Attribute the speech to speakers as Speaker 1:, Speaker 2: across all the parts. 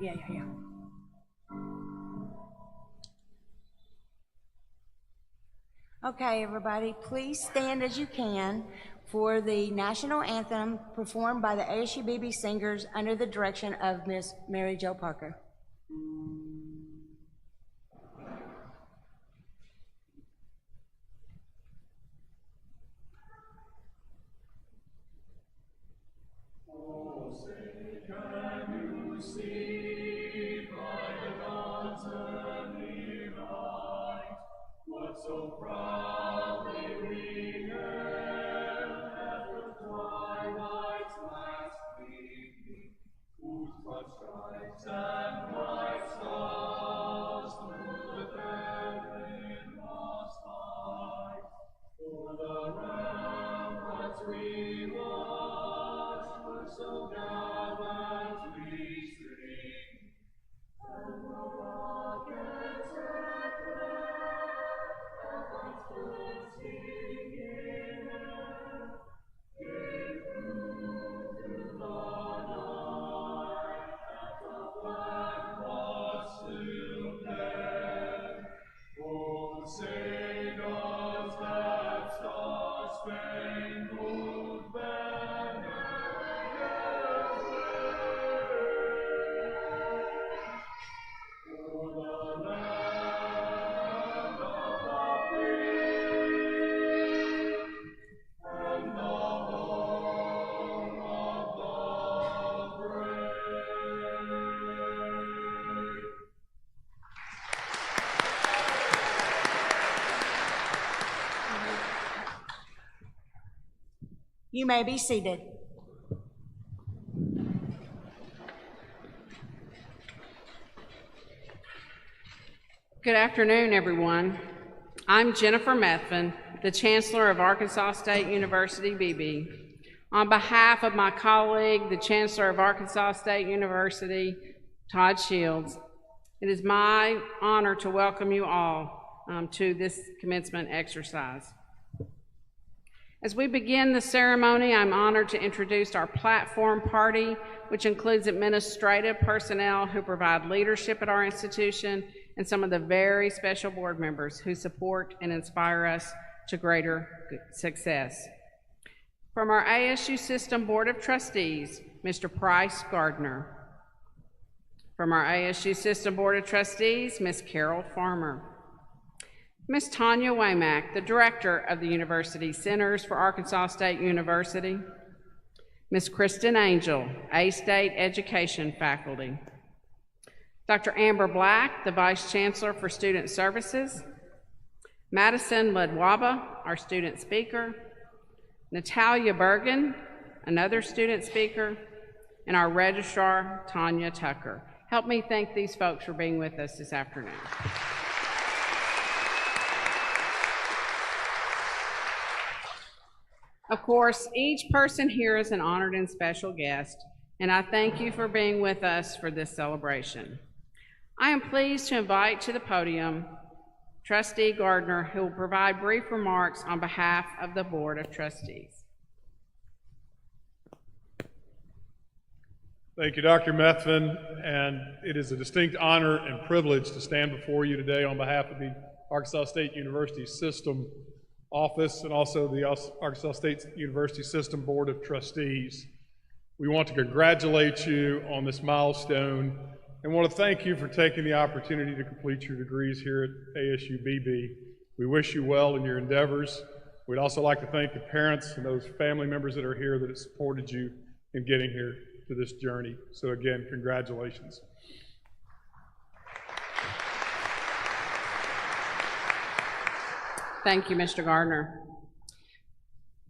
Speaker 1: Yeah. Okay, everybody, please stand as you can for the national anthem performed by the ASU-Beebe singers under the direction of Miss Mary Jo Parker.
Speaker 2: So proudly we hailed at the twilight's last gleaming, whose broad stripes and bright stars through the heaven must hide. For the ramparts we watched were so gallantly streamed, and the rockets say does that star-spangled banner yet wave? For the land of the free and the home of the brave.
Speaker 1: You may be seated.
Speaker 3: Good afternoon, everyone. I'm Jennifer Methvin, the Chancellor of Arkansas State University, Beebe. On behalf of my colleague, the Chancellor of Arkansas State University, Todd Shields, it is my honor to welcome you all to this commencement exercise. As we begin the ceremony, I'm honored to introduce our platform party, which includes administrative personnel who provide leadership at our institution and some of the very special board members who support and inspire us to greater success. From our ASU System Board of Trustees, Mr. Price Gardner. From our ASU System Board of Trustees, Ms. Carol Farmer. Ms. Tanya Waymack, the Director of the University Centers for Arkansas State University. Ms. Kristen Angel, A-State Education Faculty. Dr. Amber Black, the Vice Chancellor for Student Services. Madison Ledwaba, our student speaker. Natalia Bergen, another student speaker. And our Registrar, Tanya Tucker. Help me thank these folks for being with us this afternoon. Of course, each person here is an honored and special guest, and I thank you for being with us for this celebration. I am pleased to invite to the podium Trustee Gardner, who will provide brief remarks on behalf of the Board of Trustees.
Speaker 4: Thank you, Dr. Methvin, and it is a distinct honor and privilege to stand before you today on behalf of the Arkansas State University System Office and also the Arkansas State University System Board of Trustees. We want to congratulate you on this milestone and want to thank you for taking the opportunity to complete your degrees here at ASU-Beebe. We wish you well in your endeavors. We'd also like to thank the parents and those family members that are here that have supported you in getting here to this journey. So again, congratulations.
Speaker 3: Thank you, Mr. Gardner.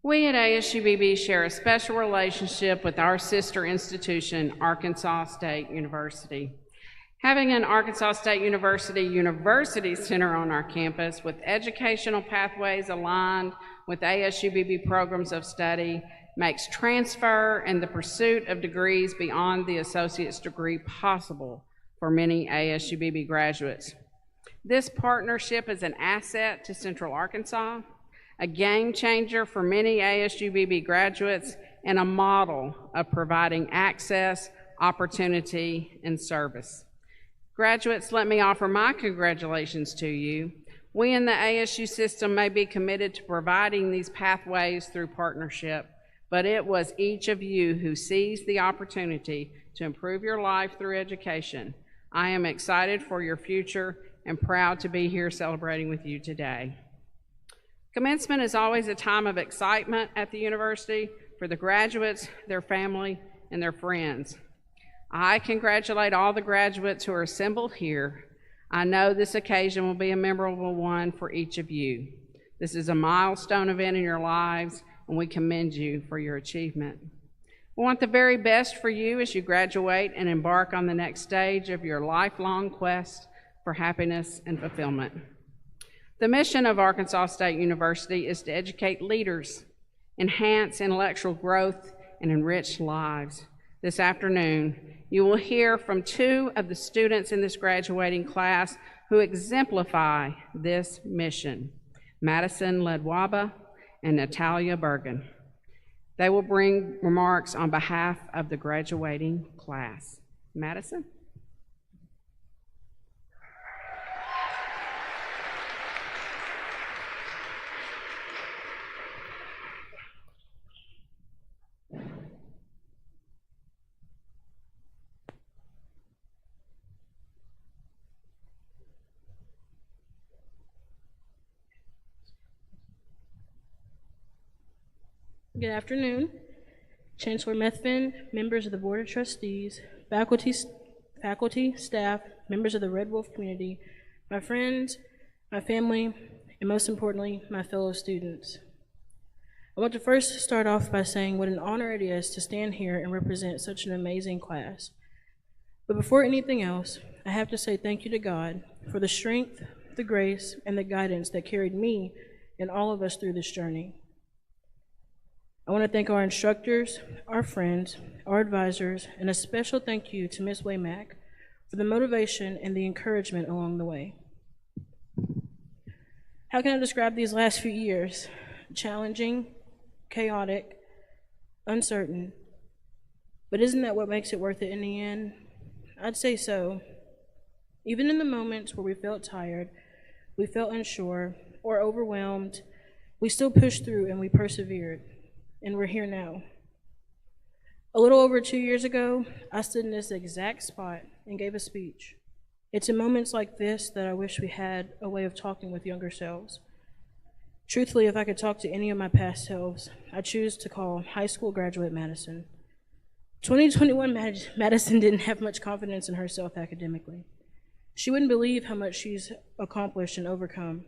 Speaker 3: We at ASU-Beebe share a special relationship with our sister institution, Arkansas State University. Having an Arkansas State University Center on our campus with educational pathways aligned with ASU-Beebe programs of study makes transfer and the pursuit of degrees beyond the associate's degree possible for many ASU-Beebe graduates. This partnership is an asset to Central Arkansas, a game changer for many ASU-Beebe graduates, and a model of providing access opportunity, and service. Graduates, let me offer my congratulations to you. We in the ASU system may be committed to providing these pathways through partnership, but it was each of you who seized the opportunity to improve your life through education. I am excited for your future and proud to be here celebrating with you today. Commencement is always a time of excitement at the university for the graduates, their family, and their friends. I congratulate all the graduates who are assembled here. I know this occasion will be a memorable one for each of you. This is a milestone event in your lives, and we commend you for your achievement. We want the very best for you as you graduate and embark on the next stage of your lifelong quest for happiness and fulfillment. The mission of Arkansas State University is to educate leaders, enhance intellectual growth, and enrich lives. This afternoon, you will hear from two of the students in this graduating class who exemplify this mission, Madison Ledwaba and Natalia Bergen. They will bring remarks on behalf of the graduating class. Madison?
Speaker 5: Good afternoon, Chancellor Methvin, members of the Board of Trustees, faculty, staff, members of the Red Wolf community, my friends, my family, and most importantly, my fellow students. I want to first start off by saying what an honor it is to stand here and represent such an amazing class. But before anything else, I have to say thank you to God for the strength, the grace, and the guidance that carried me and all of us through this journey. I want to thank our instructors, our friends, our advisors, and a special thank you to Ms. Waymack for the motivation and the encouragement along the way. How can I describe these last few years? Challenging, chaotic, uncertain. But isn't that what makes it worth it in the end? I'd say so. Even in the moments where we felt tired, we felt unsure, or overwhelmed, we still pushed through and we persevered. And we're here now. A little over 2 years ago, I stood in this exact spot and gave a speech. It's in moments like this that I wish we had a way of talking with younger selves. Truthfully, if I could talk to any of my past selves, I choose to call high school graduate Madison. 2021 Madison didn't have much confidence in herself academically. She wouldn't believe how much she's accomplished and overcome.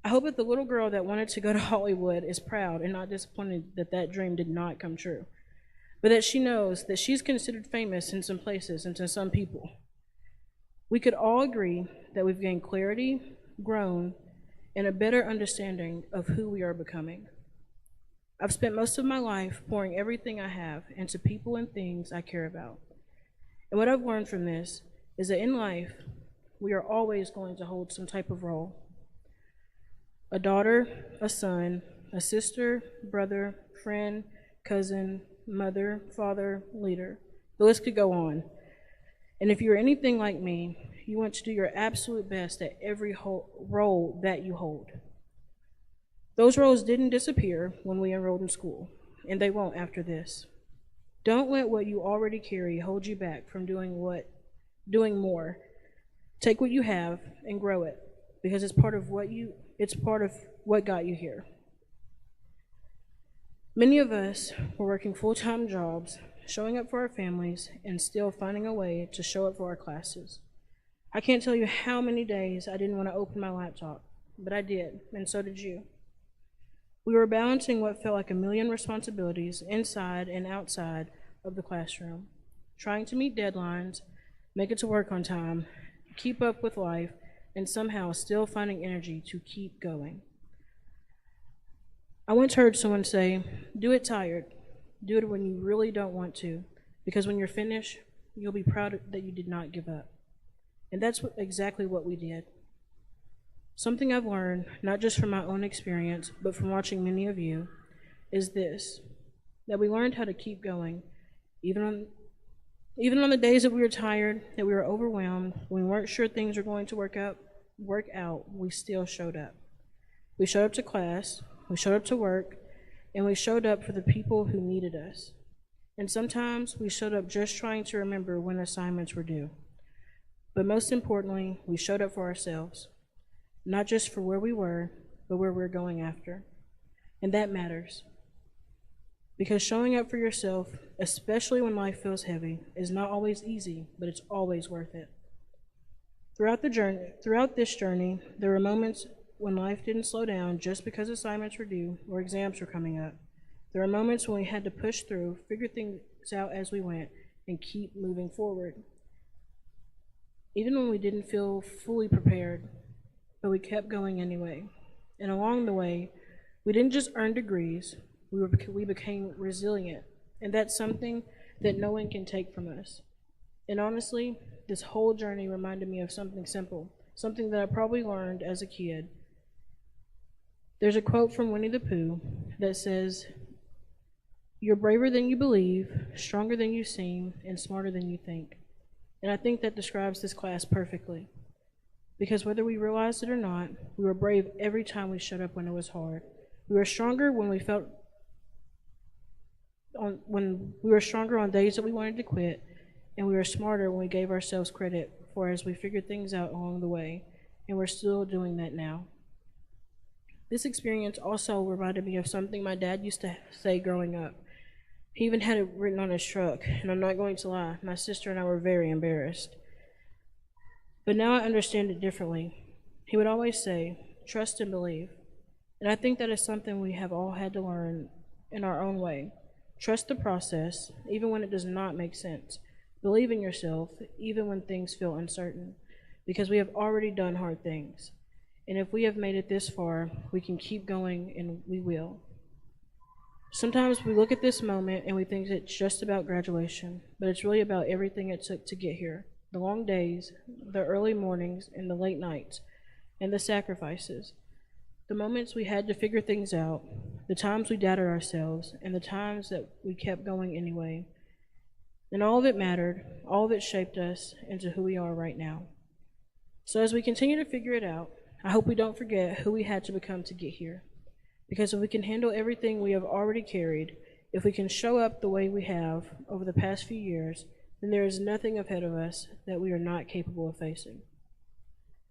Speaker 5: I hope that the little girl that wanted to go to Hollywood is proud and not disappointed that that dream did not come true, but that she knows that she's considered famous in some places and to some people. We could all agree that we've gained clarity, grown, and a better understanding of who we are becoming. I've spent most of my life pouring everything I have into people and things I care about. And what I've learned from this is that in life, we are always going to hold some type of role. A daughter, a son, a sister, brother, friend, cousin, mother, father, leader. The list could go on. And if you're anything like me, you want to do your absolute best at every role that you hold. Those roles didn't disappear when we enrolled in school, and they won't after this. Don't let what you already carry hold you back from doing more. Take what you have and grow it, because it's part of what got you here. Many of us were working full-time jobs, showing up for our families, and still finding a way to show up for our classes. I can't tell you how many days I didn't want to open my laptop, but I did, and so did you. We were balancing what felt like a million responsibilities inside and outside of the classroom, trying to meet deadlines, make it to work on time, keep up with life, and somehow still finding energy to keep going. I once heard someone say, do it tired. Do it when you really don't want to, because when you're finished, you'll be proud that you did not give up. And that's exactly what we did. Something I've learned, not just from my own experience, but from watching many of you, is this, that we learned how to keep going, even Even on the days that we were tired, that we were overwhelmed, when we weren't sure things were going to work out, we still showed up. We showed up to class, we showed up to work, and we showed up for the people who needed us. And sometimes we showed up just trying to remember when assignments were due. But most importantly, we showed up for ourselves, not just for where we were, but where we're going after. And that matters. Because showing up for yourself, especially when life feels heavy, is not always easy, but it's always worth it. Throughout this journey, there were moments when life didn't slow down just because assignments were due or exams were coming up. There were moments when we had to push through, figure things out as we went, and keep moving forward. Even when we didn't feel fully prepared, but we kept going anyway. And along the way, we didn't just earn degrees, we became resilient. And that's something that no one can take from us. And honestly, this whole journey reminded me of something simple, something that I probably learned as a kid. There's a quote from Winnie the Pooh that says, "You're braver than you believe, stronger than you seem, and smarter than you think." And I think that describes this class perfectly. Because whether we realized it or not, we were brave every time we showed up when it was hard. We were stronger when we were stronger on days that we wanted to quit, and we were smarter when we gave ourselves credit for as we figured things out along the way, and we're still doing that now. This experience also reminded me of something my dad used to say growing up. He even had it written on his truck, and I'm not going to lie, my sister and I were very embarrassed. But now I understand it differently. He would always say, "Trust and believe." And I think that is something we have all had to learn in our own way. Trust the process, even when it does not make sense. Believe in yourself, even when things feel uncertain, because we have already done hard things. And if we have made it this far, we can keep going, and we will. Sometimes we look at this moment and we think it's just about graduation, but it's really about everything it took to get here. The long days, the early mornings, and the late nights, and the sacrifices. The moments we had to figure things out, the times we doubted ourselves, and the times that we kept going anyway. And all of it mattered, all of it shaped us into who we are right now. So as we continue to figure it out, I hope we don't forget who we had to become to get here. Because if we can handle everything we have already carried, if we can show up the way we have over the past few years, then there is nothing ahead of us that we are not capable of facing.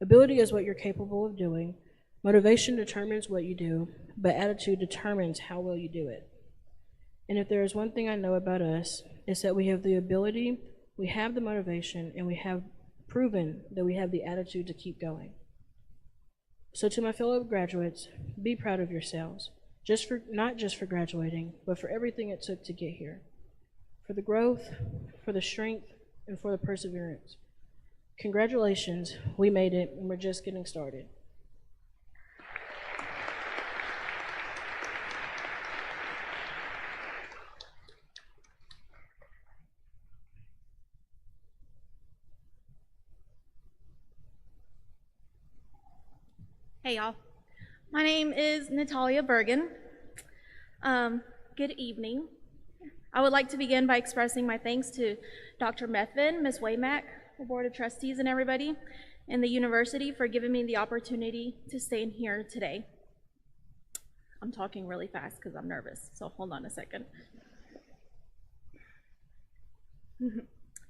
Speaker 5: Ability is what you're capable of doing. Motivation determines what you do, but attitude determines how well you do it. And if there is one thing I know about us, it's that we have the ability, we have the motivation, and we have proven that we have the attitude to keep going. So to my fellow graduates, be proud of yourselves, not just for graduating, but for everything it took to get here. For the growth, for the strength, and for the perseverance. Congratulations, we made it, and we're just getting started.
Speaker 6: Hey y'all, my name is Natalia Bergen. Good evening. I would like to begin by expressing my thanks to Dr. Methvin, Ms. Waymack, the Board of Trustees and everybody, and the university for giving me the opportunity to stand here today. I'm talking really fast because I'm nervous, so hold on a second.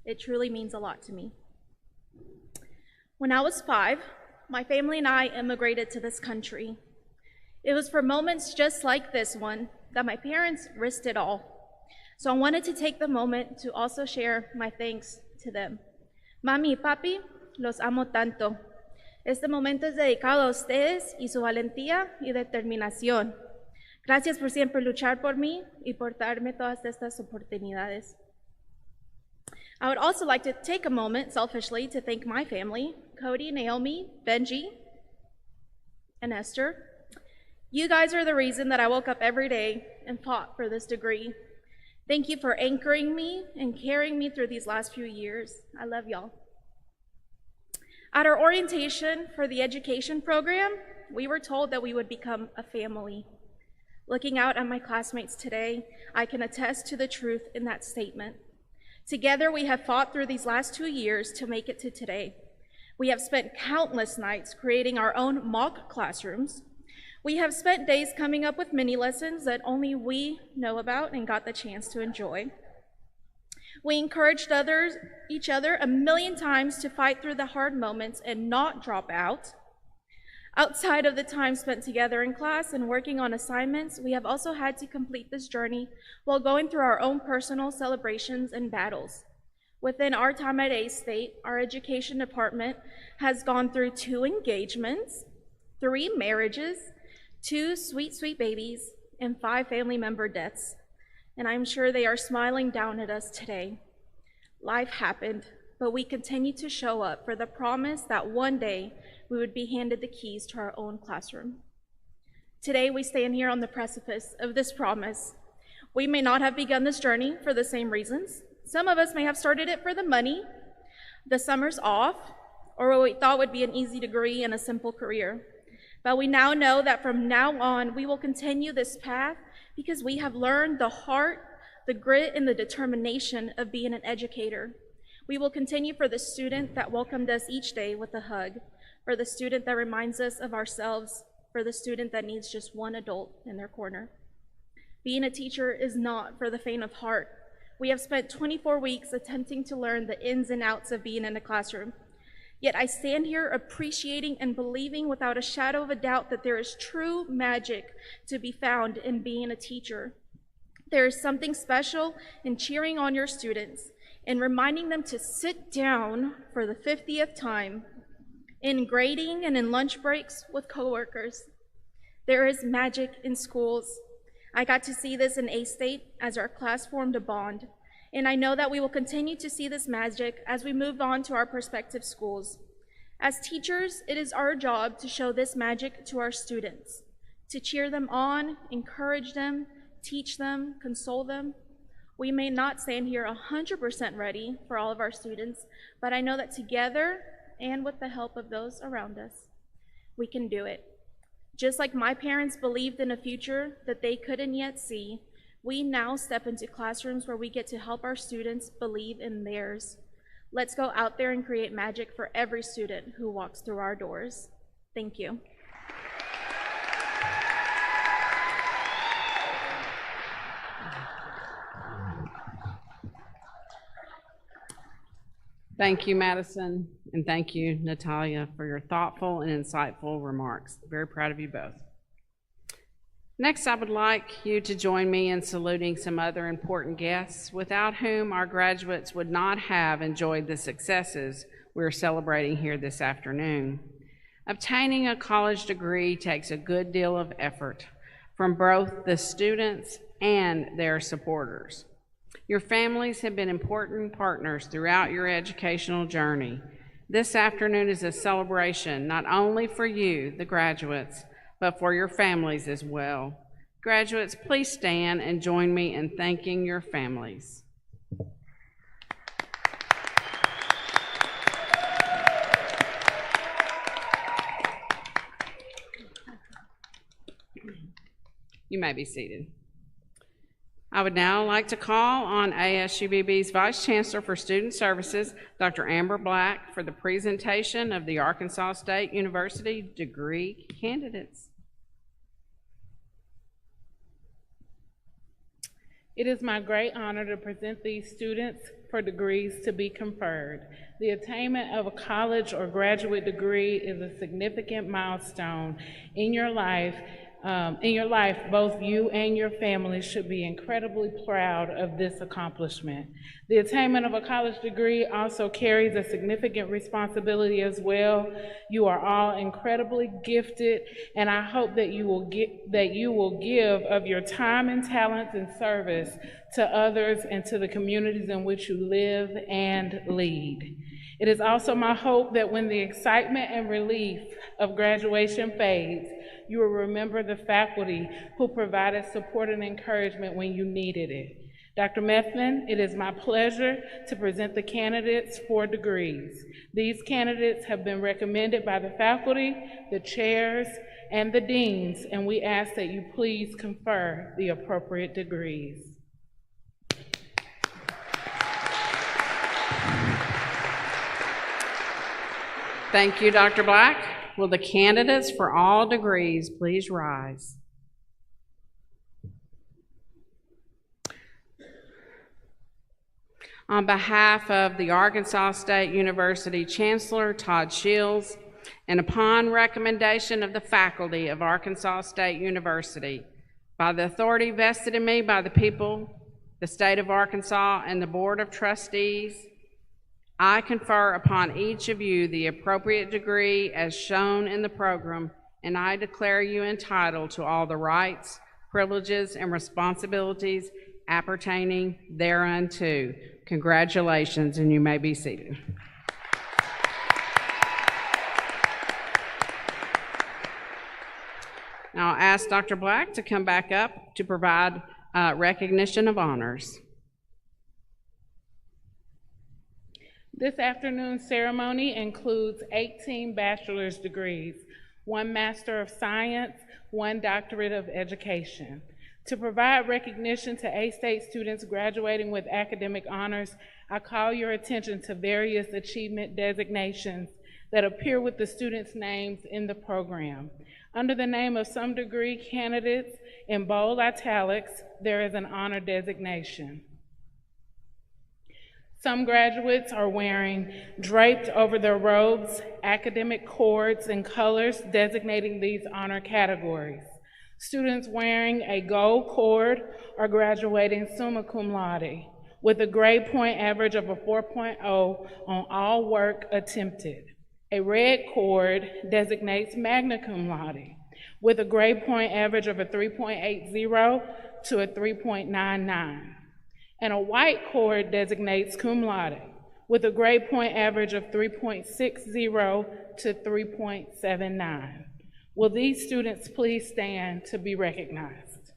Speaker 6: It truly means a lot to me. When I was 5, my family and I immigrated to this country. It was for moments just like this one that my parents risked it all. So I wanted to take the moment to also share my thanks to them. Mami y papi, los amo tanto. Este momento es dedicado a ustedes y su valentía y determinación. Gracias por siempre luchar por mí y por darme todas estas oportunidades. I would also like to take a moment, selfishly, to thank my family, Cody, Naomi, Benji, and Esther. You guys are the reason that I woke up every day and fought for this degree. Thank you for anchoring me and carrying me through these last few years. I love y'all. At our orientation for the education program, we were told that we would become a family. Looking out at my classmates today, I can attest to the truth in that statement. Together, we have fought through these last 2 years to make it to today. We have spent countless nights creating our own mock classrooms. We have spent days coming up with mini lessons that only we know about and got the chance to enjoy. We encouraged each other a million times to fight through the hard moments and not drop out. Outside of the time spent together in class and working on assignments, we have also had to complete this journey while going through our own personal celebrations and battles. Within our time at A-State, our education department has gone through 2 engagements, 3 marriages, 2 sweet, sweet babies, and 5 family member deaths. And I'm sure they are smiling down at us today. Life happened, but we continue to show up for the promise that one day we would be handed the keys to our own classroom. Today, we stand here on the precipice of this promise. We may not have begun this journey for the same reasons. Some of us may have started it for the money, the summers off, or what we thought would be an easy degree and a simple career. But we now know that from now on, we will continue this path because we have learned the heart, the grit, and the determination of being an educator. We will continue for the student that welcomed us each day with a hug, for the student that reminds us of ourselves, for the student that needs just one adult in their corner. Being a teacher is not for the faint of heart. We have spent 24 weeks attempting to learn the ins and outs of being in a classroom. Yet I stand here appreciating and believing without a shadow of a doubt that there is true magic to be found in being a teacher. There is something special in cheering on your students and reminding them to sit down for the 50th time, in grading and in lunch breaks with coworkers. There is magic in schools. I got to see this in A-State as our class formed a bond. And I know that we will continue to see this magic as we move on to our prospective schools. As teachers, it is our job to show this magic to our students, to cheer them on, encourage them, teach them, console them. We may not stand here 100% ready for all of our students, but I know that together and with the help of those around us, we can do it. Just like my parents believed in a future that they couldn't yet see, we now step into classrooms where we get to help our students believe in theirs. Let's go out there and create magic for every student who walks through our doors. Thank you.
Speaker 3: Thank you, Madison, and thank you, Natalia, for your thoughtful and insightful remarks. Very proud of you both. Next, I would like you to join me in saluting some other important guests without whom our graduates would not have enjoyed the successes we're celebrating here this afternoon. Obtaining a college degree takes a good deal of effort from both the students and their supporters. Your families have been important partners throughout your educational journey. This afternoon is a celebration not only for you, the graduates, but for your families as well. Graduates, please stand and join me in thanking your families. You may be seated. I would now like to call on ASU-Beebe's Vice Chancellor for Student Services, Dr. Amber Black, for the presentation of the Arkansas State University degree candidates.
Speaker 7: It is my great honor to present these students for degrees to be conferred. The attainment of a college or graduate degree is a significant milestone in your life. Both you and your family should be incredibly proud of this accomplishment. The attainment of a college degree also carries a significant responsibility as well. You are all incredibly gifted, and I hope that you will give of your time and talents and service to others and to the communities in which you live and lead. It is also my hope that when the excitement and relief of graduation fades, you will remember the faculty who provided support and encouragement when you needed it. Dr. Methvin, it is my pleasure to present the candidates for degrees. These candidates have been recommended by the faculty, the chairs, and the deans, and we ask that you please confer the appropriate degrees.
Speaker 3: Thank you, Dr. Black. Will the candidates for all degrees please rise? On behalf of the Arkansas State University Chancellor Todd Shields, and upon recommendation of the faculty of Arkansas State University, by the authority vested in me by the people, the state of Arkansas, and the Board of Trustees, I confer upon each of you the appropriate degree as shown in the program, and I declare you entitled to all the rights, privileges, and responsibilities appertaining thereunto. Congratulations, and you may be seated. Now I'll ask Dr. Black to come back up to provide recognition of honors.
Speaker 7: This afternoon's ceremony includes 18 bachelor's degrees, 1 Master of Science, 1 Doctorate of Education. To provide recognition to A-State students graduating with academic honors, I call your attention to various achievement designations that appear with the students' names in the program. Under the name of some degree candidates, in bold italics, there is an honor designation. Some graduates are wearing, draped over their robes, academic cords and colors designating these honor categories. Students wearing a gold cord are graduating summa cum laude with a grade point average of a 4.0 on all work attempted. A red cord designates magna cum laude with a grade point average of a 3.80 to a 3.99. And a white cord designates cum laude with a grade point average of 3.60 to 3.79. Will these students please stand to be recognized?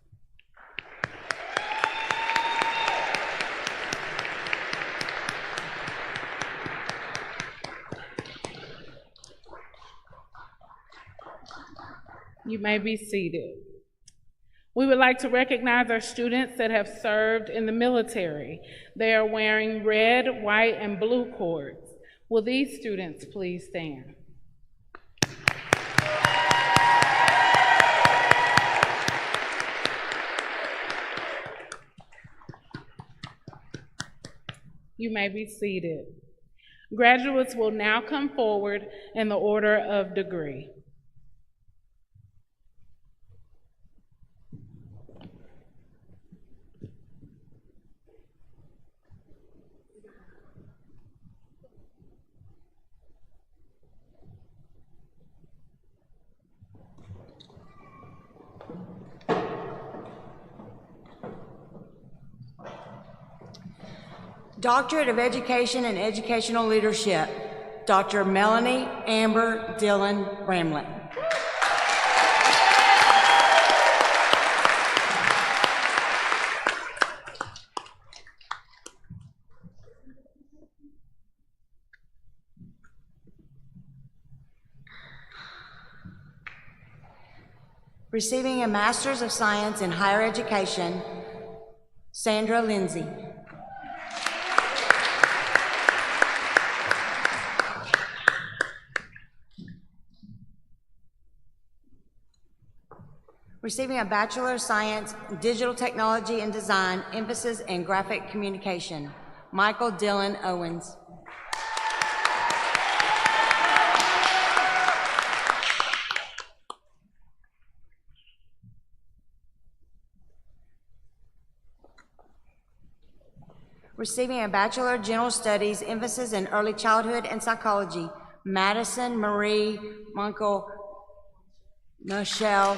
Speaker 7: You may be seated. We would like to recognize our students that have served in the military. They are wearing red, white, and blue cords. Will these students please stand? You may be seated. Graduates will now come forward in the order of degree.
Speaker 1: Doctorate of Education and Educational Leadership, Dr. Melanie Amber Dillon Bramlett. Receiving a Master's of Science in Higher Education, Sandra Lindsay. Receiving a Bachelor of Science in Digital Technology and Design, emphasis in Graphic Communication, Michael Dillon Owens. Receiving a Bachelor of General Studies, emphasis in Early Childhood and Psychology, Madison Marie Monkle Michelle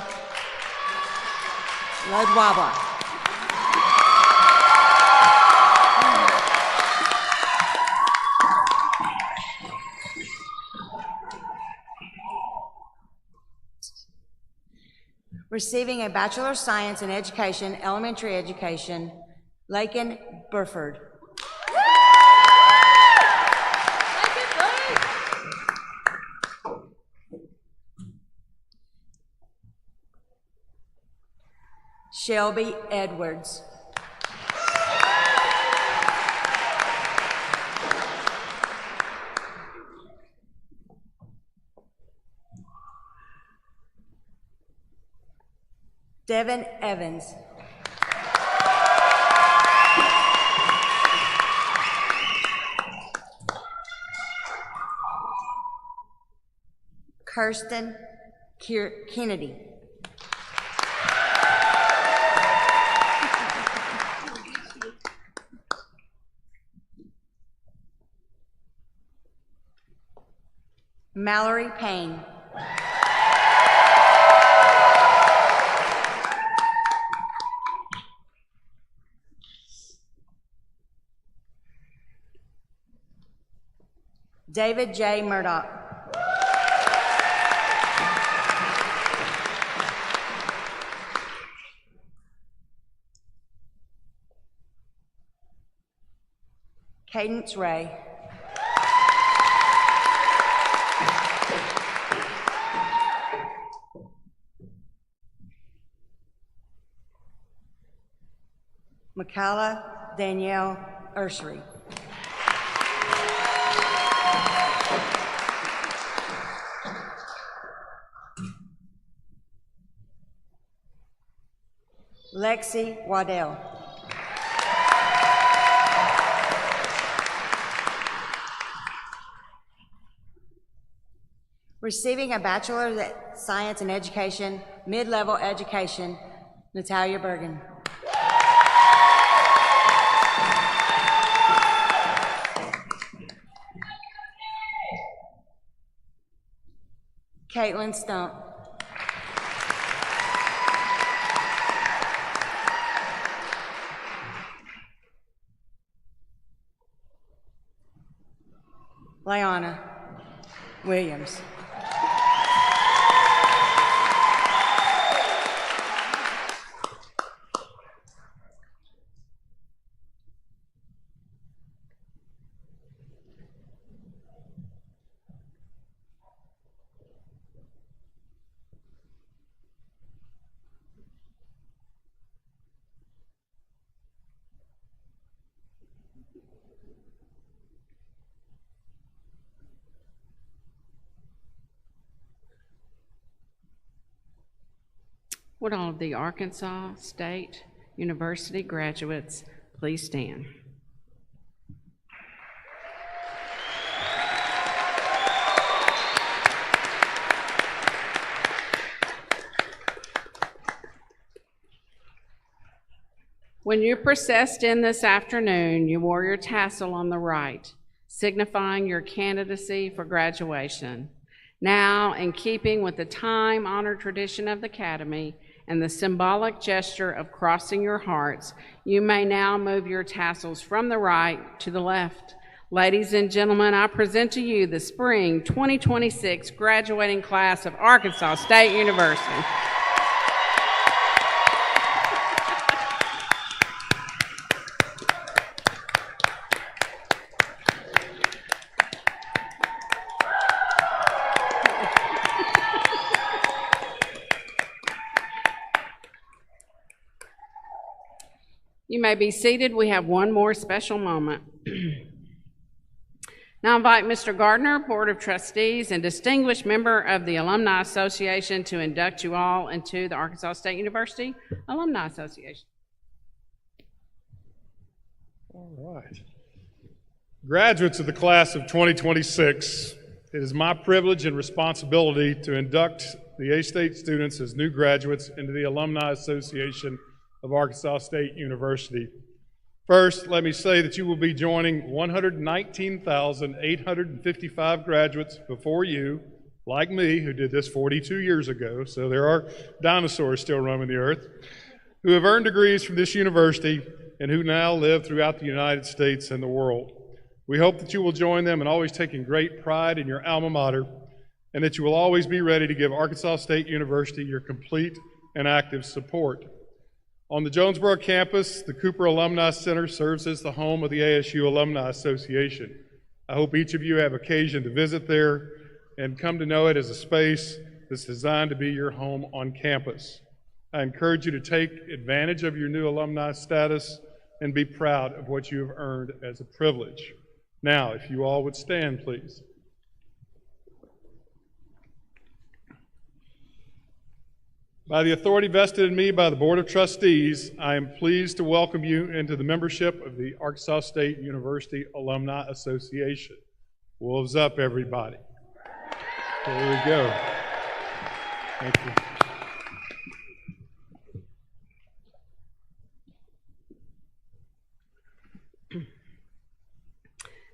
Speaker 1: Ludwaba. Receiving a Bachelor of Science in Education, Elementary Education, Lakin Burford. Shelby Edwards. Devin Evans. Kirsten Kennedy. Mallory Payne. David J. Murdoch. Cadence Ray. Michaela Danielle Ursery. Lexi Waddell. Receiving a Bachelor of Science in Education, Mid-Level Education, Natalia Bergen. Caitlin Stump. Liana Williams.
Speaker 3: Would all of the Arkansas State University graduates please stand? When you processed in this afternoon, you wore your tassel on the right, signifying your candidacy for graduation. Now, in keeping with the time-honored tradition of the Academy and the symbolic gesture of crossing your hearts, you may now move your tassels from the right to the left. Ladies and gentlemen, I present to you the spring 2026 graduating class of Arkansas State University. You may be seated. We have one more special moment. Now I invite Mr. Gardner, Board of Trustees, and distinguished member of the Alumni Association to induct you all into the Arkansas State University Alumni Association.
Speaker 4: All right. Graduates of the class of 2026, it is my privilege and responsibility to induct the A-State students as new graduates into the Alumni Association of Arkansas State University. First, let me say that you will be joining 119,855 graduates before you, like me, who did this 42 years ago, so there are dinosaurs still roaming the earth, who have earned degrees from this university and who now live throughout the United States and the world. We hope that you will join them in always taking great pride in your alma mater, and that you will always be ready to give Arkansas State University your complete and active support. On the Jonesboro campus, the Cooper Alumni Center serves as the home of the ASU Alumni Association. I hope each of you have occasion to visit there and come to know it as a space that's designed to be your home on campus. I encourage you to take advantage of your new alumni status and be proud of what you have earned as a privilege. Now, if you all would stand, please. By the authority vested in me by the Board of Trustees, I am pleased to welcome you into the membership of the Arkansas State University Alumni Association. Wolves up, everybody. There we go. Thank you.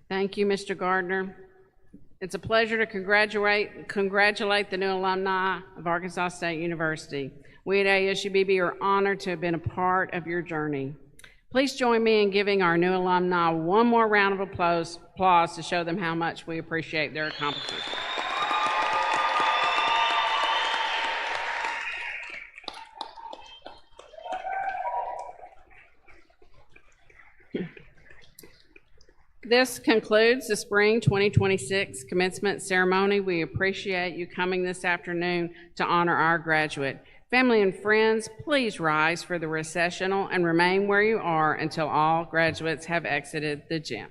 Speaker 3: Thank you, Mr. Gardner. It's a pleasure to congratulate the new alumni of Arkansas State University. We at ASU-Beebe are honored to have been a part of your journey. Please join me in giving our new alumni one more round of applause to show them how much we appreciate their accomplishments. This concludes the spring 2026 commencement ceremony. We appreciate you coming this afternoon to honor our graduate. Family and friends, please rise for the recessional and remain where you are until all graduates have exited the gym.